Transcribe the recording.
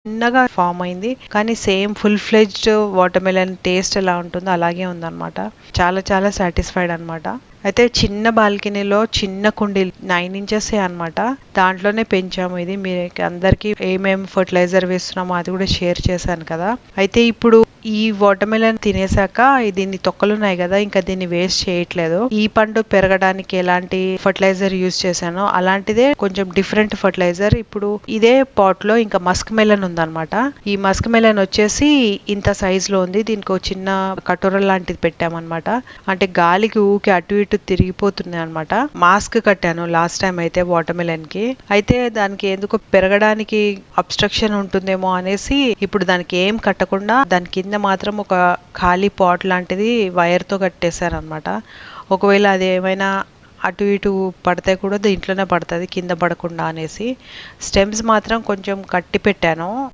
చిన్నగా ఫామ్ అయింది. కానీ same full fledged water melon taste ఎలా ఉంటుందో అలాగే ఉందన్నమాట. చాలా చాలా సాటిస్ఫైడ్ అనమాట. అయితే చిన్న బాల్కనీలో చిన్న కుండీ 9 ఇంచెస్ అనమాట. దాంట్లోనే పెంచాము ఇది. మీకు అందరికీ ఏమేమి ఫర్టిలైజర్ వేస్తున్నామో అది కూడా షేర్ చేశాను కదా. అయితే ఇప్పుడు ఈ వాటర్ మెలన్ తినేసాక దీన్ని తొక్కలు ఉన్నాయి కదా, ఇంకా దీన్ని వేస్ట్ చేయట్లేదు. ఈ పండు పెరగడానికి ఎలాంటి ఫర్టిలైజర్ యూజ్ చేశానో అలాంటిదే కొంచెం డిఫరెంట్ ఫర్టిలైజర్ ఇప్పుడు ఇదే పాట్ లో ఇంకా మస్క్ మెలన్ ఉందన్నమాట. ఈ మస్క్ మెలన్ వచ్చేసి ఇంత సైజ్ లో ఉంది. దీనికి ఒక చిన్న కటోర లాంటిది పెట్టామన్నమాట. అంటే గాలికి ఊకి అటు ఇటు తిరిగిపోతుంది అనమాట. మాస్క్ కట్టాను లాస్ట్ టైం అయితే వాటర్ మెలన్ కి. అయితే దానికి ఎందుకో పెరగడానికి అబ్స్ట్రక్షన్ ఉంటుందేమో అనేసి ఇప్పుడు దానికి ఏం కట్టకుండా దాని కింద మాత్రం ఒక ఖాళీ పాట్ లాంటిది వైర్ తో కట్టేశాను అనమాట. ఒకవేళ అది ఏమైనా అటు ఇటు పడితే కూడా దీంట్లోనే పడుతుంది కింద పడకుండా అనేసి. స్టెమ్స్ మాత్రం కొంచెం కట్టి పెట్టాను.